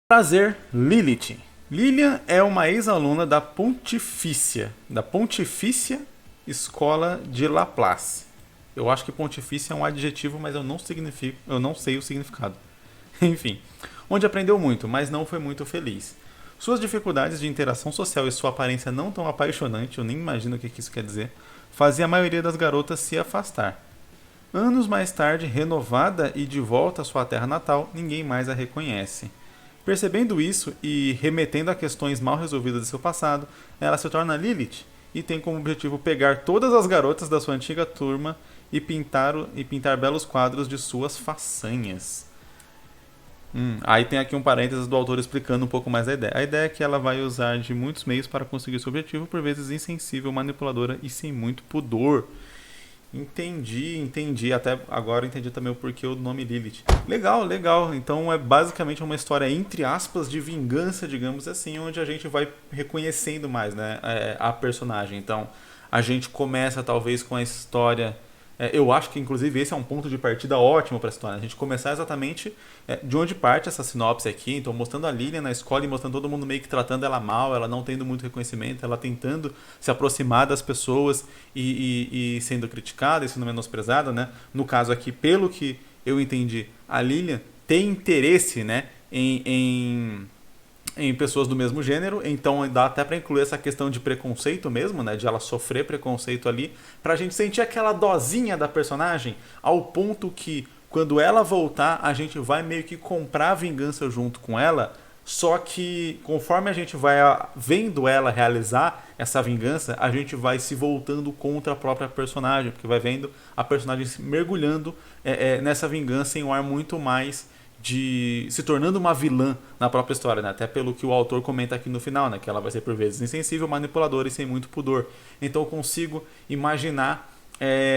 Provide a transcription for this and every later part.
Prazer, Lilith. Lilian é uma ex-aluna da Pontifícia Escola de Laplace. Eu acho que Pontifícia é um adjetivo, mas eu não sei o significado. Enfim, onde aprendeu muito, mas não foi muito feliz. Suas dificuldades de interação social e sua aparência não tão apaixonante, eu nem imagino o que isso quer dizer, fazia a maioria das garotas se afastar. Anos mais tarde, renovada e de volta à sua terra natal, ninguém mais a reconhece. Percebendo isso e remetendo a questões mal resolvidas de seu passado, ela se torna Lilith e tem como objetivo pegar todas as garotas da sua antiga turma e pintar belos quadros de suas façanhas. Aí tem aqui um parênteses do autor explicando um pouco mais a ideia. A ideia é que ela vai usar de muitos meios para conseguir seu objetivo, por vezes insensível, manipuladora e sem muito pudor. Entendi. Até agora entendi também o porquê do nome Lilith. Legal. Então é basicamente uma história, entre aspas, de vingança, digamos assim, onde a gente vai reconhecendo mais, né, a personagem. Então a gente começa talvez com a história. Eu acho que inclusive esse é um ponto de partida ótimo para a história. A gente começar exatamente de onde parte essa sinopse aqui. Então mostrando a Lilian na escola e mostrando todo mundo meio que tratando ela mal, ela não tendo muito reconhecimento, ela tentando se aproximar das pessoas e sendo criticada e sendo menosprezada, né? No caso aqui, pelo que eu entendi, a Lilian tem interesse, né, em pessoas do mesmo gênero, então dá até para incluir essa questão de preconceito mesmo, né, de ela sofrer preconceito ali, pra gente sentir aquela dosinha da personagem, ao ponto que quando ela voltar, a gente vai meio que comprar a vingança junto com ela, só que conforme a gente vai vendo ela realizar essa vingança, a gente vai se voltando contra a própria personagem, porque vai vendo a personagem se mergulhando nessa vingança em um ar muito mais de se tornando uma vilã na própria história, né? Até pelo que o autor comenta aqui no final, né? Que ela vai ser por vezes insensível, manipuladora e sem muito pudor. Então eu consigo imaginar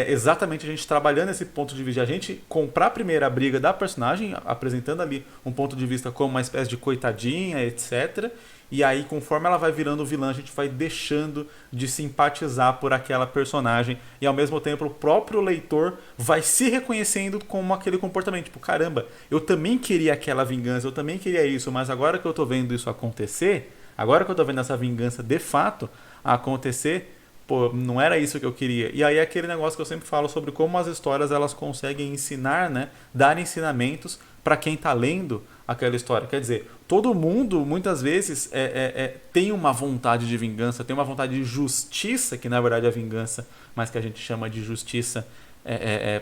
exatamente a gente trabalhando esse ponto de vista, a gente comprar primeiro a briga da personagem, apresentando ali um ponto de vista como uma espécie de coitadinha, etc. E aí, conforme ela vai virando vilã, a gente vai deixando de simpatizar por aquela personagem. E ao mesmo tempo, o próprio leitor vai se reconhecendo como aquele comportamento. Tipo, caramba, eu também queria aquela vingança, eu também queria isso, mas agora que eu tô vendo isso acontecer, agora que eu tô vendo essa vingança de fato acontecer, pô, não era isso que eu queria. E aí é aquele negócio que eu sempre falo sobre como as histórias elas conseguem ensinar, né, dar ensinamentos para quem está lendo aquela história. Quer dizer, todo mundo muitas vezes tem uma vontade de vingança, tem uma vontade de justiça, que na verdade é vingança, mas que a gente chama de justiça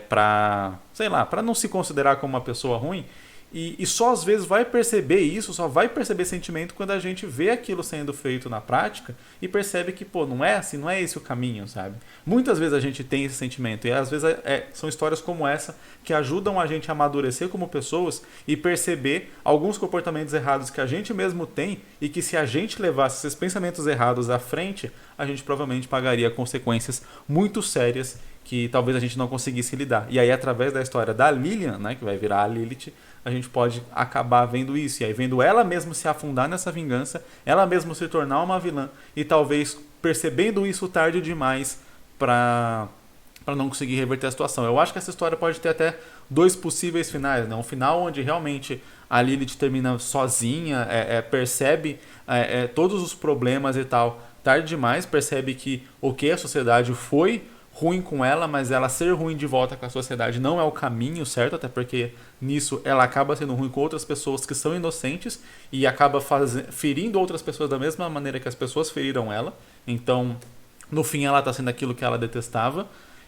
para, sei lá, para não se considerar como uma pessoa ruim. E só às vezes vai perceber isso, só vai perceber sentimento quando a gente vê aquilo sendo feito na prática e percebe que, pô, não é assim, não é esse o caminho, sabe? Muitas vezes a gente tem esse sentimento e às vezes são histórias como essa que ajudam a gente a amadurecer como pessoas e perceber alguns comportamentos errados que a gente mesmo tem e que se a gente levasse esses pensamentos errados à frente, a gente provavelmente pagaria consequências muito sérias que talvez a gente não conseguisse lidar. E aí, através da história da Lilian, né, que vai virar a Lilith, a gente pode acabar vendo isso. E aí, vendo ela mesma se afundar nessa vingança, ela mesma se tornar uma vilã, e talvez percebendo isso tarde demais para não conseguir reverter a situação. Eu acho que essa história pode ter até dois possíveis finais, né? Um final onde realmente a Lilith termina sozinha, percebe todos os problemas e tal, tarde demais, percebe que a sociedade foi ruim com ela, mas ela ser ruim de volta com a sociedade não é o caminho certo, até porque nisso ela acaba sendo ruim com outras pessoas que são inocentes e acaba ferindo outras pessoas da mesma maneira que as pessoas feriram ela. Então, no fim, ela está sendo aquilo que ela detestava.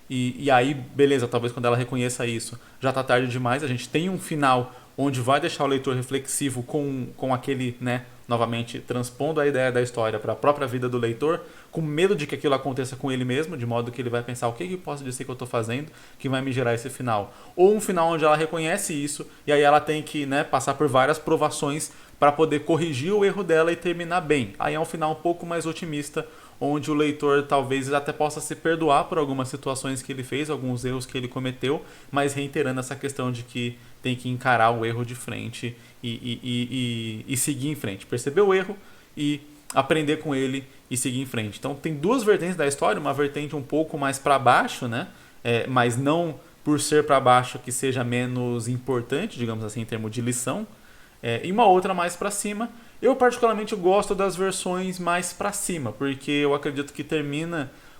E aí, beleza, talvez quando ela reconheça isso, já está tarde demais. A gente tem um final onde vai deixar o leitor reflexivo com aquele, né, novamente transpondo a ideia da história para a própria vida do leitor, com medo de que aquilo aconteça com ele mesmo, de modo que ele vai pensar o que posso dizer que eu estou fazendo que vai me gerar esse final. Ou um final onde ela reconhece isso e aí ela tem que, né, passar por várias provações para poder corrigir o erro dela e terminar bem. Aí é um final um pouco mais otimista, onde o leitor talvez até possa se perdoar por algumas situações que ele fez, alguns erros que ele cometeu, mas reiterando essa questão de que tem que encarar o erro de frente e seguir em frente. Perceber o erro e aprender com ele e seguir em frente. Então tem duas vertentes da história, uma vertente um pouco mais para baixo, né? Mas não por ser para baixo que seja menos importante, digamos assim, em termos de lição, e uma outra mais pra cima. Eu particularmente gosto das versões mais pra cima, porque eu acredito que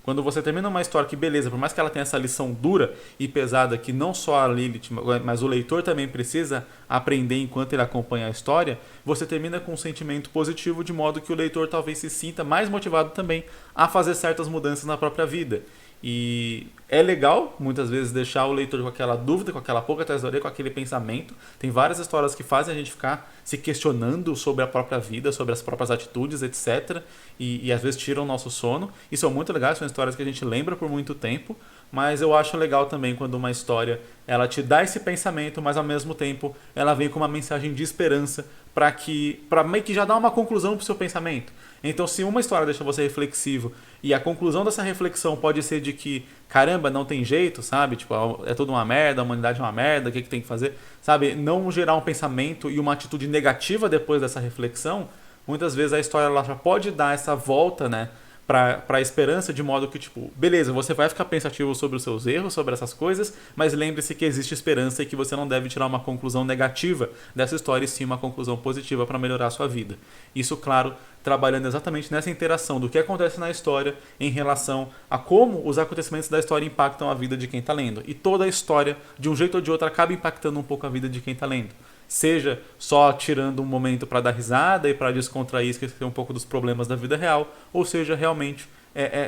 quando você termina uma história que, beleza, por mais que ela tenha essa lição dura e pesada que não só a Lilith, mas o leitor também precisa aprender enquanto ele acompanha a história, você termina com um sentimento positivo, de modo que o leitor talvez se sinta mais motivado também a fazer certas mudanças na própria vida. E é legal, muitas vezes, deixar o leitor com aquela dúvida, com aquela pulga atrás da orelha, com aquele pensamento. Tem várias histórias que fazem a gente ficar se questionando sobre a própria vida, sobre as próprias atitudes, etc. E às vezes tiram o nosso sono. Isso é muito legal, são histórias que a gente lembra por muito tempo. Mas eu acho legal também quando uma história ela te dá esse pensamento, mas ao mesmo tempo ela vem com uma mensagem de esperança para meio que já dar uma conclusão para o seu pensamento. Então, se uma história deixa você reflexivo e a conclusão dessa reflexão pode ser de que, caramba, não tem jeito, sabe? Tipo, é tudo uma merda, a humanidade é uma merda, o que tem que fazer? Sabe? Não gerar um pensamento e uma atitude negativa depois dessa reflexão, muitas vezes a história ela já pode dar essa volta, né? Para a esperança, de modo que, tipo, beleza, você vai ficar pensativo sobre os seus erros, sobre essas coisas, mas lembre-se que existe esperança e que você não deve tirar uma conclusão negativa dessa história, e sim uma conclusão positiva para melhorar a sua vida. Isso, claro, trabalhando exatamente nessa interação do que acontece na história em relação a como os acontecimentos da história impactam a vida de quem está lendo. E toda a história, de um jeito ou de outro, acaba impactando um pouco a vida de quem está lendo. Seja só tirando um momento para dar risada e para descontrair, esquecer um pouco dos problemas da vida real, ou seja, realmente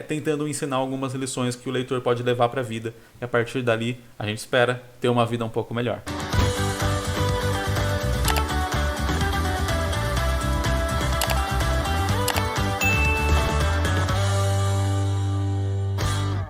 tentando ensinar algumas lições que o leitor pode levar para a vida, e a partir dali a gente espera ter uma vida um pouco melhor.